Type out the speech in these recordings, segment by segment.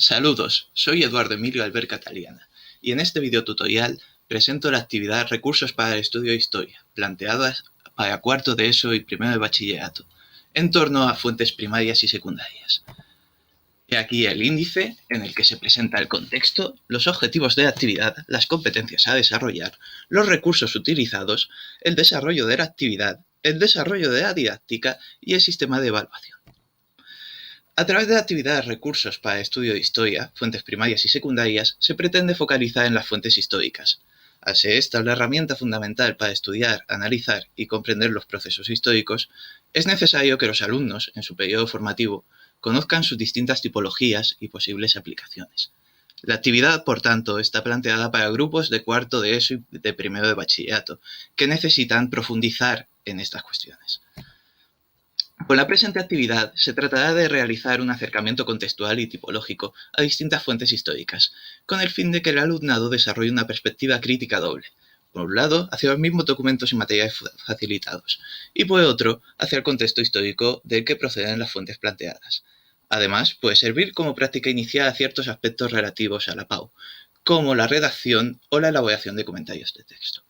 Saludos, soy Eduardo Emilio Albert Cataliana y en este video tutorial presento la actividad Recursos para el estudio de historia, planteadas para cuarto de ESO y primero de bachillerato, en torno a fuentes primarias y secundarias. He aquí el índice en el que se presenta el contexto, los objetivos de la actividad, las competencias a desarrollar, los recursos utilizados, el desarrollo de la actividad, el desarrollo de la didáctica y el sistema de evaluación. A través de la actividad de recursos para el estudio de historia, fuentes primarias y secundarias, se pretende focalizar en las fuentes históricas. Al ser esta la herramienta fundamental para estudiar, analizar y comprender los procesos históricos, es necesario que los alumnos, en su periodo formativo, conozcan sus distintas tipologías y posibles aplicaciones. La actividad, por tanto, está planteada para grupos de cuarto de ESO y de primero de bachillerato, que necesitan profundizar en estas cuestiones. Con la presente actividad se tratará de realizar un acercamiento contextual y tipológico a distintas fuentes históricas, con el fin de que el alumnado desarrolle una perspectiva crítica doble, por un lado hacia los mismos documentos y materiales facilitados, y por otro hacia el contexto histórico del que proceden las fuentes planteadas. Además, puede servir como práctica inicial a ciertos aspectos relativos a la PAU, como la redacción o la elaboración de comentarios de texto.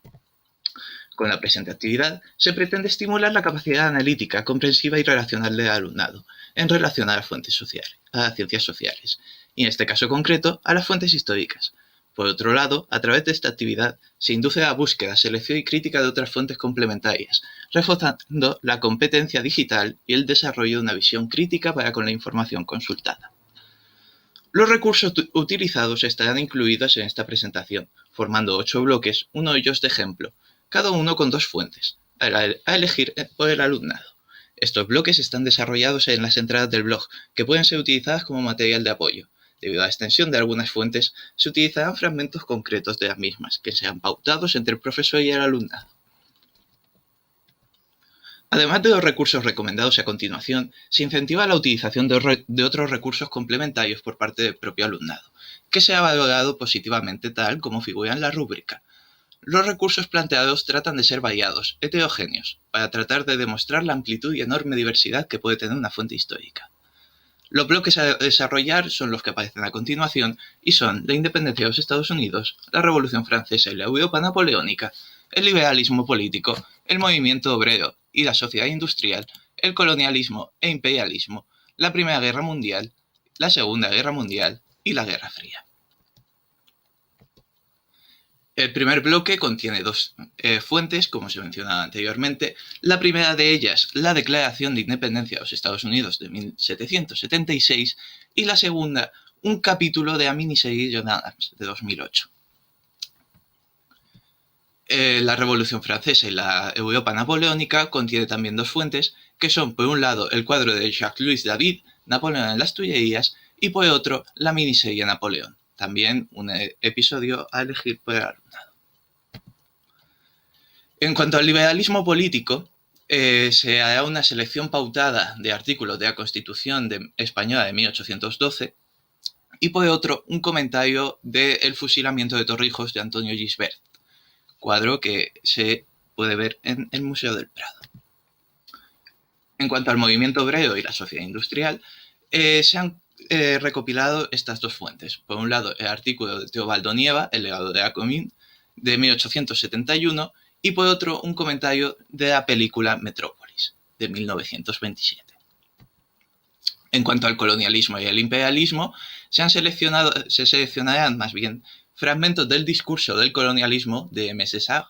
Con la presente actividad se pretende estimular la capacidad analítica, comprensiva y relacional del alumnado en relación a las fuentes sociales, a las ciencias sociales, y en este caso concreto a las fuentes históricas. Por otro lado, a través de esta actividad se induce a la búsqueda, selección y crítica de otras fuentes complementarias, reforzando la competencia digital y el desarrollo de una visión crítica para con la información consultada. Los recursos utilizados estarán incluidos en esta presentación, formando 8 bloques, uno de ellos de ejemplo, cada uno con 2 fuentes, a elegir por el alumnado. Estos bloques están desarrollados en las entradas del blog, que pueden ser utilizadas como material de apoyo. Debido a la extensión de algunas fuentes, se utilizarán fragmentos concretos de las mismas, que sean pautados entre el profesor y el alumnado. Además de los recursos recomendados a continuación, se incentiva la utilización de otros recursos complementarios por parte del propio alumnado, que sea valorado positivamente tal como figura en la rúbrica. Los recursos planteados tratan de ser variados, heterogéneos, para tratar de demostrar la amplitud y enorme diversidad que puede tener una fuente histórica. Los bloques a desarrollar son los que aparecen a continuación y son la independencia de los Estados Unidos, la Revolución Francesa y la Europa napoleónica, el liberalismo político, el movimiento obrero y la sociedad industrial, el colonialismo e imperialismo, la Primera Guerra Mundial, la Segunda Guerra Mundial y la Guerra Fría. El primer bloque contiene 2 fuentes, como se mencionaba anteriormente. La primera de ellas, la Declaración de Independencia de los Estados Unidos de 1776, y la segunda, un capítulo de la miniserie John Adams de 2008. La Revolución Francesa y la Europa napoleónica contiene también 2 fuentes, que son por un lado el cuadro de Jacques-Louis David, Napoleón en las Tullerías, y por otro la miniserie Napoleón. También un episodio a elegir por el alumnado. En cuanto al liberalismo político, se hará una selección pautada de artículos de la Constitución española de 1812 y por otro un comentario del fusilamiento de Torrijos de Antonio Gisbert, cuadro que se puede ver en el Museo del Prado. En cuanto al movimiento obrero y la sociedad industrial, se han recopilado estas 2 fuentes. Por un lado, el artículo de Teobaldo Nieva, El legado de la Comune, de 1871, y por otro, un comentario de la película Metrópolis, de 1927. En cuanto al colonialismo y el imperialismo, se seleccionarán más bien fragmentos del discurso del colonialismo de M. César,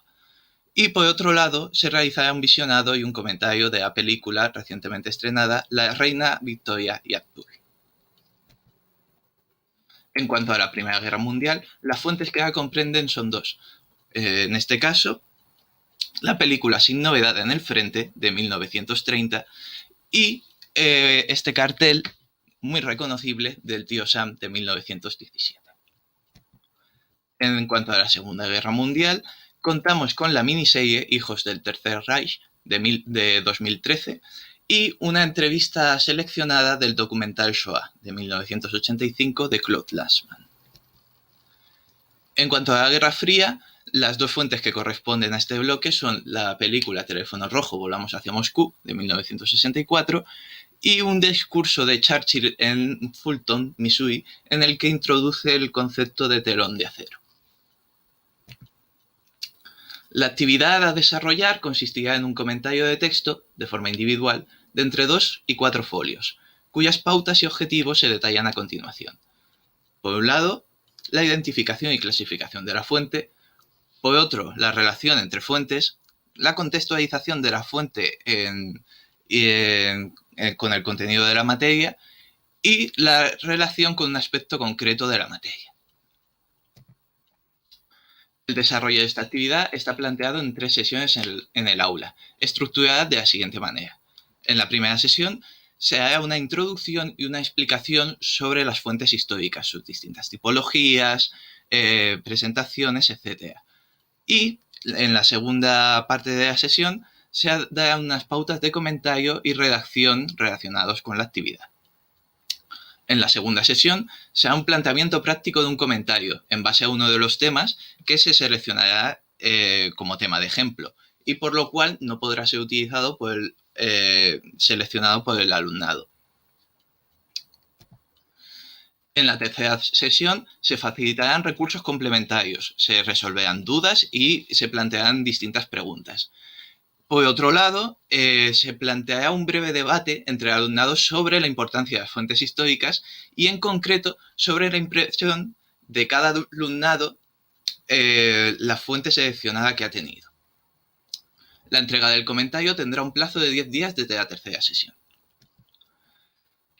y por otro lado, se realizará un visionado y un comentario de la película recientemente estrenada La Reina Victoria y Abdul. En cuanto a la Primera Guerra Mundial, las fuentes que la comprenden son 2. En este caso, la película Sin novedad en el frente, de 1930, y este cartel muy reconocible del tío Sam, de 1917. En cuanto a la Segunda Guerra Mundial, contamos con la miniserie Hijos del Tercer Reich, de 2013, y una entrevista seleccionada del documental Shoah, de 1985, de Claude Lanzmann. En cuanto a la Guerra Fría, las 2 fuentes que corresponden a este bloque son la película Teléfono Rojo, Volamos hacia Moscú, de 1964, y un discurso de Churchill en Fulton, Missouri, en el que introduce el concepto de telón de acero. La actividad a desarrollar consistirá en un comentario de texto, de forma individual, de entre 2 y 4 folios, cuyas pautas y objetivos se detallan a continuación. Por un lado, la identificación y clasificación de la fuente. Por otro, la relación entre fuentes, la contextualización de la fuente con el contenido de la materia y la relación con un aspecto concreto de la materia. El desarrollo de esta actividad está planteado en 3 sesiones en el aula, estructuradas de la siguiente manera. En la primera sesión se hará una introducción y una explicación sobre las fuentes históricas, sus distintas tipologías, presentaciones, etc. Y en la segunda parte de la sesión se darán unas pautas de comentario y redacción relacionados con la actividad. En la segunda sesión se hará un planteamiento práctico de un comentario en base a uno de los temas que se seleccionará como tema de ejemplo y por lo cual no podrá ser utilizado seleccionado por el alumnado. En la tercera sesión se facilitarán recursos complementarios, se resolverán dudas y se plantearán distintas preguntas. Por otro lado, se planteará un breve debate entre el alumnado sobre la importancia de las fuentes históricas y, en concreto, sobre la impresión de cada alumnado la fuente seleccionada que ha tenido. La entrega del comentario tendrá un plazo de 10 días desde la tercera sesión.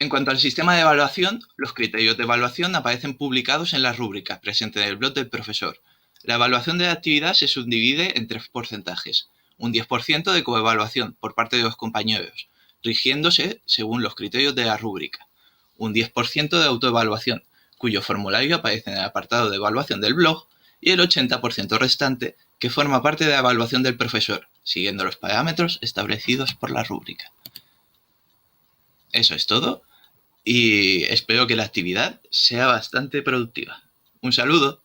En cuanto al sistema de evaluación, los criterios de evaluación aparecen publicados en las rúbricas presentes en el blog del profesor. La evaluación de la actividad se subdivide en 3 porcentajes. Un 10% de coevaluación por parte de los compañeros, rigiéndose según los criterios de la rúbrica. Un 10% de autoevaluación, cuyo formulario aparece en el apartado de evaluación del blog, y el 80% restante, que forma parte de la evaluación del profesor, siguiendo los parámetros establecidos por la rúbrica. Eso es todo, y espero que la actividad sea bastante productiva. Un saludo.